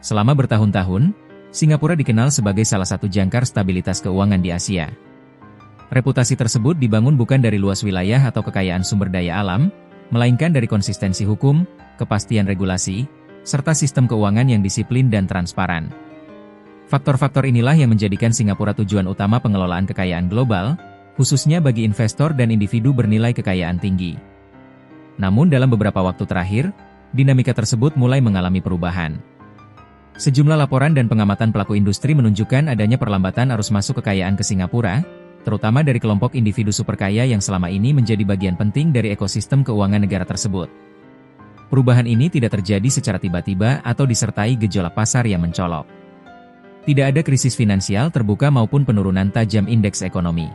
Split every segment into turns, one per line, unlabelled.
Selama bertahun-tahun, Singapura dikenal sebagai salah satu jangkar stabilitas keuangan di Asia. Reputasi tersebut dibangun bukan dari luas wilayah atau kekayaan sumber daya alam, melainkan dari konsistensi hukum, kepastian regulasi, serta sistem keuangan yang disiplin dan transparan. Faktor-faktor inilah yang menjadikan Singapura tujuan utama pengelolaan kekayaan global, khususnya bagi investor dan individu bernilai kekayaan tinggi. Namun dalam beberapa waktu terakhir, dinamika tersebut mulai mengalami perubahan. Sejumlah laporan dan pengamatan pelaku industri menunjukkan adanya perlambatan arus masuk kekayaan ke Singapura, terutama dari kelompok individu superkaya yang selama ini menjadi bagian penting dari ekosistem keuangan negara tersebut. Perubahan ini tidak terjadi secara tiba-tiba atau disertai gejolak pasar yang mencolok. Tidak ada krisis finansial terbuka maupun penurunan tajam indeks ekonomi.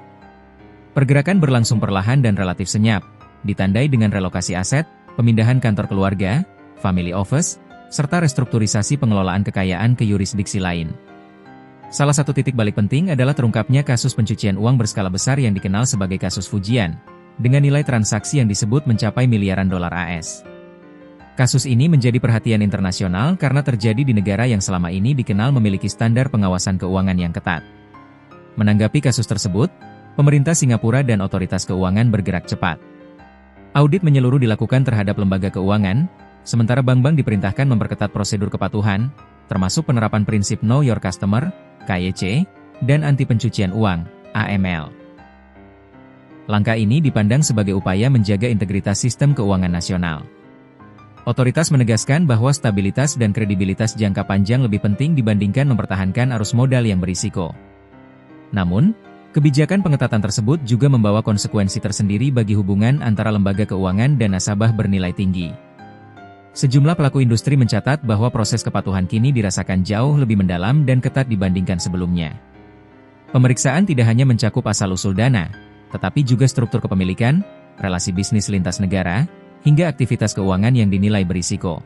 Pergerakan berlangsung perlahan dan relatif senyap, ditandai dengan relokasi aset, pemindahan kantor keluarga, family office, serta restrukturisasi pengelolaan kekayaan ke yurisdiksi lain. Salah satu titik balik penting adalah terungkapnya kasus pencucian uang berskala besar yang dikenal sebagai kasus Fujian, dengan nilai transaksi yang disebut mencapai miliaran dolar AS. Kasus ini menjadi perhatian internasional karena terjadi di negara yang selama ini dikenal memiliki standar pengawasan keuangan yang ketat. Menanggapi kasus tersebut, pemerintah Singapura dan otoritas keuangan bergerak cepat. Audit menyeluruh dilakukan terhadap lembaga keuangan, sementara bank-bank diperintahkan memperketat prosedur kepatuhan, termasuk penerapan prinsip Know Your Customer, KYC, dan anti pencucian uang, AML. Langkah ini dipandang sebagai upaya menjaga integritas sistem keuangan nasional. Otoritas menegaskan bahwa stabilitas dan kredibilitas jangka panjang lebih penting dibandingkan mempertahankan arus modal yang berisiko. Namun, kebijakan pengetatan tersebut juga membawa konsekuensi tersendiri bagi hubungan antara lembaga keuangan dan nasabah bernilai tinggi. Sejumlah pelaku industri mencatat bahwa proses kepatuhan kini dirasakan jauh lebih mendalam dan ketat dibandingkan sebelumnya. Pemeriksaan tidak hanya mencakup asal-usul dana, tetapi juga struktur kepemilikan, relasi bisnis lintas negara, hingga aktivitas keuangan yang dinilai berisiko.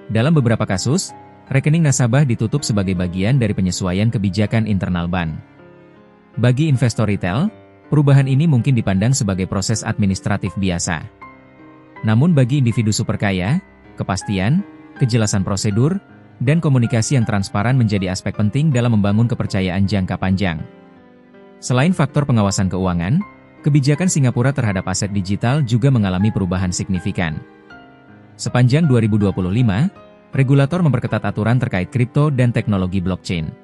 Dalam beberapa kasus, rekening nasabah ditutup sebagai bagian dari penyesuaian kebijakan internal bank. Bagi investor retail, perubahan ini mungkin dipandang sebagai proses administratif biasa. Namun bagi individu superkaya, kepastian, kejelasan prosedur, dan komunikasi yang transparan menjadi aspek penting dalam membangun kepercayaan jangka panjang. Selain faktor pengawasan keuangan, kebijakan Singapura terhadap aset digital juga mengalami perubahan signifikan. Sepanjang 2025, regulator memperketat aturan terkait kripto dan teknologi blockchain.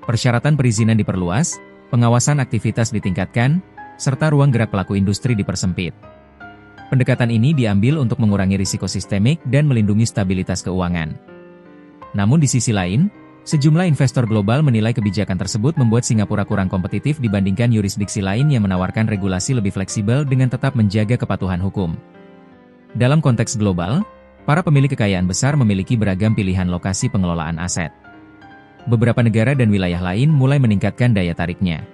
Persyaratan perizinan diperluas, pengawasan aktivitas ditingkatkan, serta ruang gerak pelaku industri dipersempit. Pendekatan ini diambil untuk mengurangi risiko sistemik dan melindungi stabilitas keuangan. Namun di sisi lain, sejumlah investor global menilai kebijakan tersebut membuat Singapura kurang kompetitif dibandingkan yurisdiksi lain yang menawarkan regulasi lebih fleksibel dengan tetap menjaga kepatuhan hukum. Dalam konteks global, para pemilik kekayaan besar memiliki beragam pilihan lokasi pengelolaan aset. Beberapa negara dan wilayah lain mulai meningkatkan daya tariknya.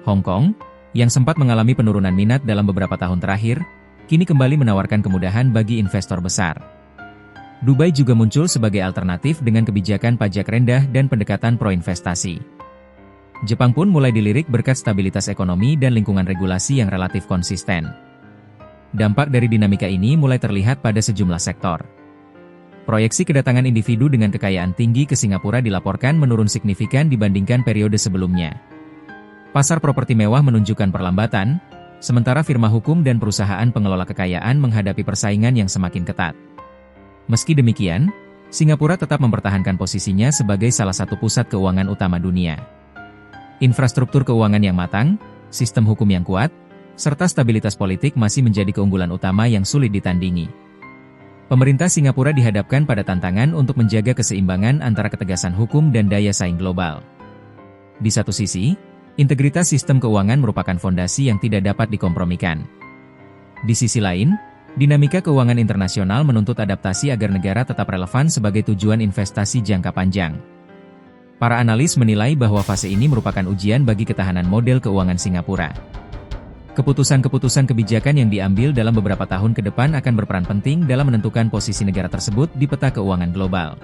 Hong Kong, yang sempat mengalami penurunan minat dalam beberapa tahun terakhir, kini kembali menawarkan kemudahan bagi investor besar. Dubai juga muncul sebagai alternatif dengan kebijakan pajak rendah dan pendekatan pro-investasi. Jepang pun mulai dilirik berkat stabilitas ekonomi dan lingkungan regulasi yang relatif konsisten. Dampak dari dinamika ini mulai terlihat pada sejumlah sektor. Proyeksi kedatangan individu dengan kekayaan tinggi ke Singapura dilaporkan menurun signifikan dibandingkan periode sebelumnya. Pasar properti mewah menunjukkan perlambatan, sementara firma hukum dan perusahaan pengelola kekayaan menghadapi persaingan yang semakin ketat. Meski demikian, Singapura tetap mempertahankan posisinya sebagai salah satu pusat keuangan utama dunia. Infrastruktur keuangan yang matang, sistem hukum yang kuat, serta stabilitas politik masih menjadi keunggulan utama yang sulit ditandingi. Pemerintah Singapura dihadapkan pada tantangan untuk menjaga keseimbangan antara ketegasan hukum dan daya saing global. Di satu sisi, integritas sistem keuangan merupakan fondasi yang tidak dapat dikompromikan. Di sisi lain, dinamika keuangan internasional menuntut adaptasi agar negara tetap relevan sebagai tujuan investasi jangka panjang. Para analis menilai bahwa fase ini merupakan ujian bagi ketahanan model keuangan Singapura. Keputusan-keputusan kebijakan yang diambil dalam beberapa tahun ke depan akan berperan penting dalam menentukan posisi negara tersebut di peta keuangan global.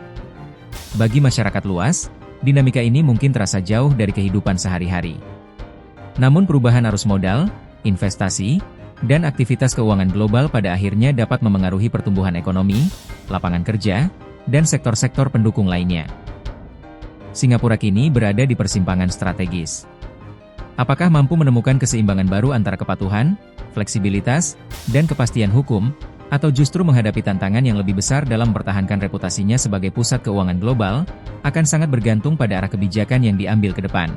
Bagi masyarakat luas, dinamika ini mungkin terasa jauh dari kehidupan sehari-hari. Namun perubahan arus modal, investasi, dan aktivitas keuangan global pada akhirnya dapat memengaruhi pertumbuhan ekonomi, lapangan kerja, dan sektor-sektor pendukung lainnya. Singapura kini berada di persimpangan strategis. Apakah mampu menemukan keseimbangan baru antara kepatuhan, fleksibilitas, dan kepastian hukum, atau justru menghadapi tantangan yang lebih besar dalam mempertahankan reputasinya sebagai pusat keuangan global, akan sangat bergantung pada arah kebijakan yang diambil ke depan.